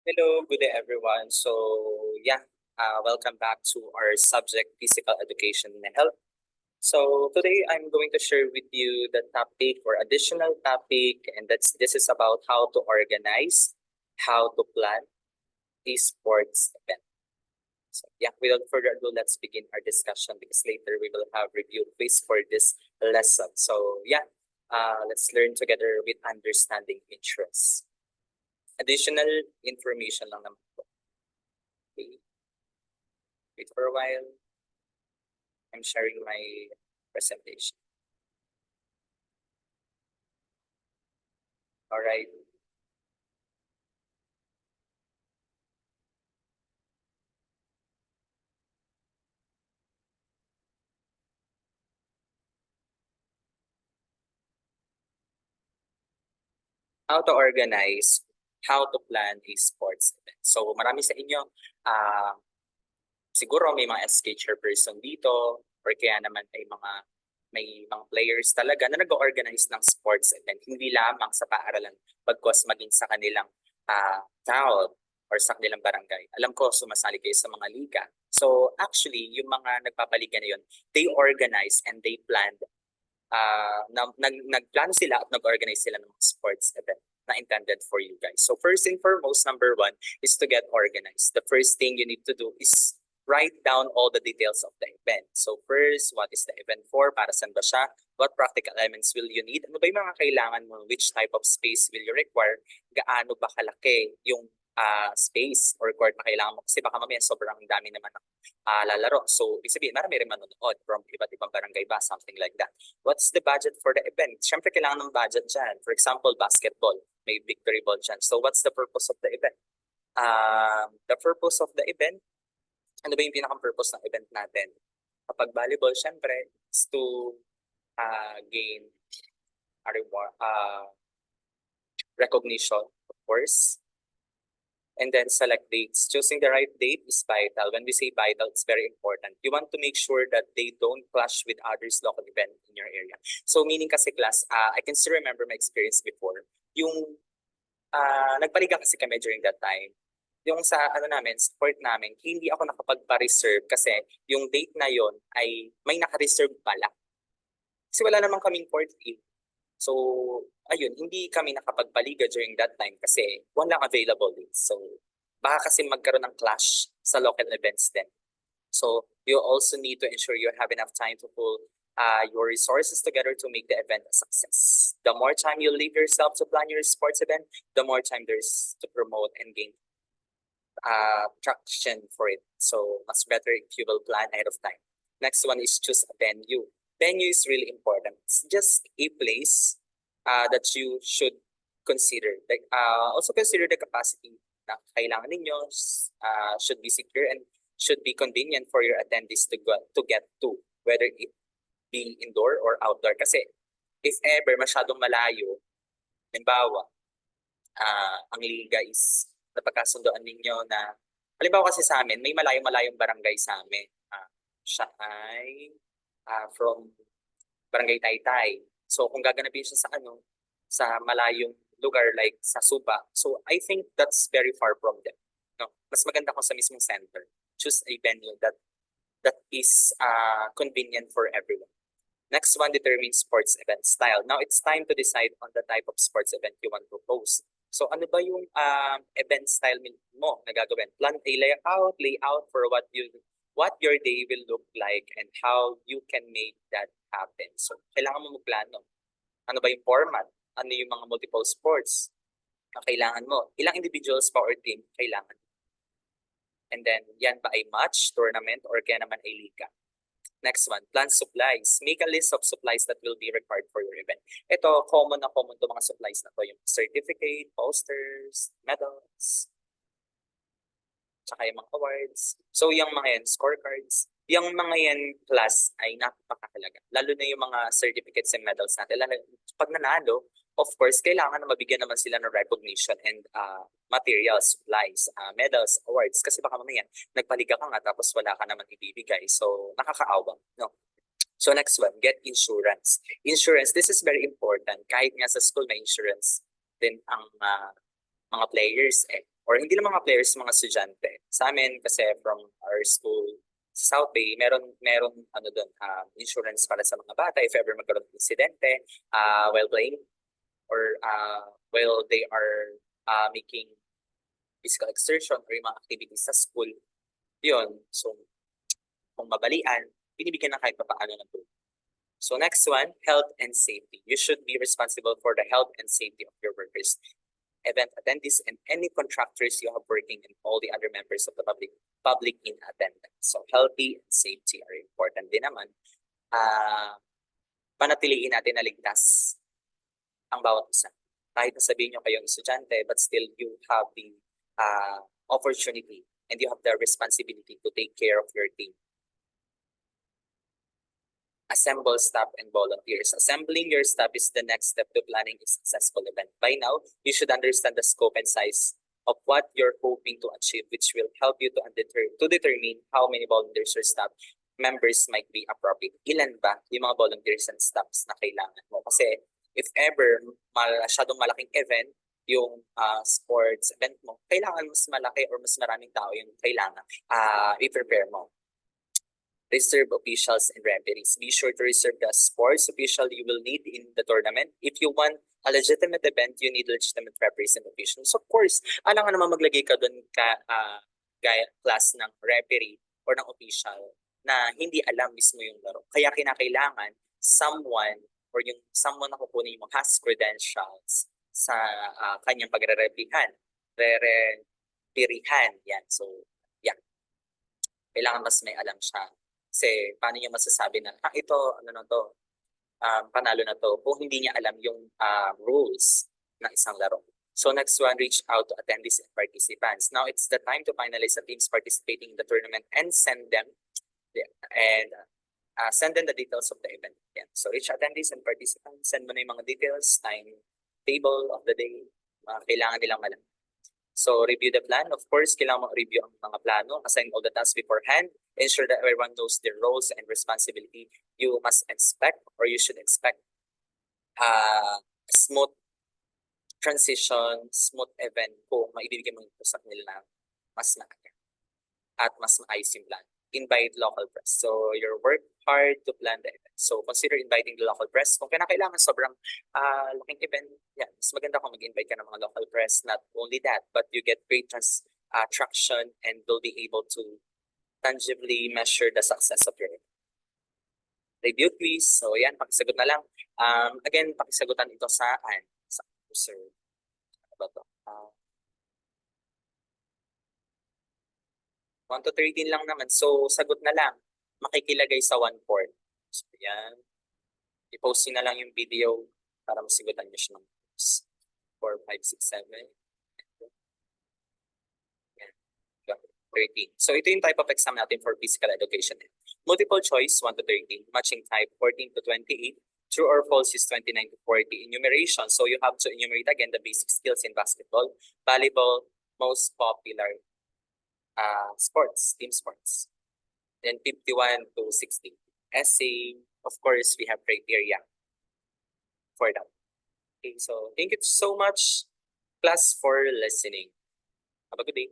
Hello, good day everyone. Welcome back to our subject physical education and health. So today I'm going to share with you the topic or additional topic, and this is about how to organize, how to plan a sports event. Without further ado, let's begin our discussion because later we will have review quiz for this lesson. Let's learn together with understanding interests. Additional information lang naman po. Okay. Wait for a while. I'm sharing my presentation. All right. How to organize, how to plan a sports event. So marami sa inyo, uh, siguro may mga SK chairperson dito or kaya naman may mga players talaga na nag-organize ng sports event, hindi lamang sa paaralan, bagkos maging sa kanilang town or sa kanilang barangay. Alam ko, sumasali kayo sa mga liga. So actually, yung mga nagpapaliga na yun, they organize and they planned nagplano sila at nag-organize sila ng sports event na intended for you guys. So first and foremost, number one is to get organized. The first thing you need to do is write down all the details of the event. So first, what is the event for? Para saan ba siya? What practical elements will you need? Ano ba yung mga kailangan mo? Which type of space will you require? Gaano ba kalaki yung space or court na kailangan mo? Kasi baka mamaya sobrang dami naman ng lalaro. So, ibig sabihin, marami rin manonood from iba't ibang barangay ba, something like that. What's the budget for the event? Siyempre, kailangan ng budget dyan. For example, basketball. May victory ball dyan. So, what's the purpose of the event? The purpose of the event, ano ba yung pinaka-purpose ng event natin? Kapag volleyball, siyempre, is to gain recognition, of course. And then select dates. Choosing the right date is vital. When we say vital, it's very important. You want to make sure that they don't clash with others local event in your area. So meaning kasi class, I can still remember my experience before. Yung nagpaliga kasi kami during that time. Yung sa sport namin, hindi ako nakapagpa-reserve kasi yung date na yon ay may naka-reserve pala. Kasi wala namang kaming court fee. So, ayun, hindi kami nakapagpaliga during that time kasi walang available dates. So, baka kasi magkaroon ng clash sa local events din. So, you also need to ensure you have enough time to pull your resources together to make the event a success. The more time you leave yourself to plan your sports event, the more time there's to promote and gain traction for it. So, much better if you will plan ahead of time. Next one is choose a venue. Venue is really important. It's just a place that you should consider. Like also consider the capacity na kailangan ninyo should be secure and should be convenient for your attendees to get to, whether it be indoor or outdoor. Kasi if ever masyadong malayo, halimbawa, ang liga is napagkasundoan ninyo na, halimbawa kasi sa amin, may malayo-malayong barangay sa amin. Siya ay from Barangay Taytay. So kung gaganapin siya sa malayong lugar like sa Suba, so I think that's very far from them. No? Mas maganda kung sa mismong center. Choose a venue that is convenient for everyone. Next one determines sports event style. Now it's time to decide on the type of sports event you want to host. So ano ba yung event style mo na gagawin? Plan a layout for what your day will look like and how you can make that happen. So kailangan mo magplano. Ano ba yung format? Ano yung mga multiple sports na kailangan mo? Ilang individuals pa or team kailangan? And then, yan ba ay match, tournament, or kaya naman ay liga? Next one, plan supplies. Make a list of supplies that will be required for your event. Ito, common to mga supplies na to. Yung certificate, posters, medals, tsaka yung mga awards. So, yung mga yan, scorecards. Yung mga yan, class, ay napakahalaga. Lalo na yung mga certificates and medals natin. Lalo, pag nanalo, of course, kailangan na mabigyan naman sila ng recognition and materials, supplies, medals, awards. Kasi baka mamaya, nagpaliga ka nga tapos wala ka naman ibibigay. So, nakakaawa. No? So next one, get insurance. Insurance, this is very important. Kahit nga sa school may insurance din ang mga players or hindi lang mga players, mga estudyante. Sa amin kasi from our school, South Bay, meron ano doon, insurance para sa mga bata if ever magkaroon ng insidente while playing or while they are making physical exertion or yung mga activities sa school. Yun. So, kung mabalian, binibigyan na kahit pa paano ng tulong. So next one, health and safety. You should be responsible for the health and safety of your workers, event attendees, and any contractors you have working and all the other members of the public in attendance. So healthy and safety are important din naman. Panatiliin natin na ligtas ang bawat isa. Kahit na sabihin nyo kayong estudyante, but still you have the opportunity and you have the responsibility to take care of your team. Assemble staff and volunteers. Assembling your staff is the next step to planning a successful event. By now, you should understand the scope and size of what you're hoping to achieve, which will help you to determine how many volunteers or staff members might be appropriate. Ilan ba yung mga volunteers and staffs na kailangan mo? Kasi if ever masyadong malaking event, yung sports event mo, kailangan mas malaki or mas maraming tao yung kailangan i-prepare mo. Reserve officials and referees. Be sure to reserve the sports official you will need in the tournament. If you want a legitimate event, you need legitimate referees and officials. So of course, alam nga naman maglagay ka doon gaya class ng referee or ng official na hindi alam mismo yung laro. Kaya kinakailangan someone na kukunin mo has credentials sa kanyang pagre-refereehan. Yan. So, yeah. Kailangan mas may alam siya. Kasi paano niya masasabi na, ito, panalo na to, kung hindi niya alam yung rules ng isang laro. So next one, reach out to attendees and participants. Now it's the time to finalize the teams participating in the tournament and send them the details of the event. Yeah. So reach attendees and participants, send mo na yung mga details, time, table of the day, kailangan nilang alam. So review the plan. Of course, kailangan mo review ang mga plano, assign all the tasks beforehand, ensure that everyone knows their roles and responsibility. You must expect or you should expect smooth transition, smooth event kung maibibigay mo ito sa kanila na mas maaga at mas maayos yung plan. Invite local press. So your work hard to plan the event. So consider inviting the local press. Kung kailangan sobrang laking event, yeah, mas maganda kung mag-invite ka ng mga local press. Not only that, but you get great traction and will be able to tangibly measure the success of your event. Review quiz. So yan, pakisagot na lang. Again, pakisagutan ito saan? Sa user. Ano ba ito? 1 to 13 lang naman. So, sagot na lang. Makikilagay sa 1/4. So, yan. I-post nyo na lang yung video para masigutan nyo siya ng 4, 5, 6, 7. Yan. 13. So, ito yung type of exam natin for physical education. Multiple choice, 1 to 13. Matching type, 14 to 28. True or false is 29 to 40. Enumeration. So, you have to enumerate again the basic skills in basketball, volleyball, most popular sports, team sports. Then 51 to 60. Essay, of course, we have criteria for that. Okay, so thank you so much, class, for listening. Have a good day.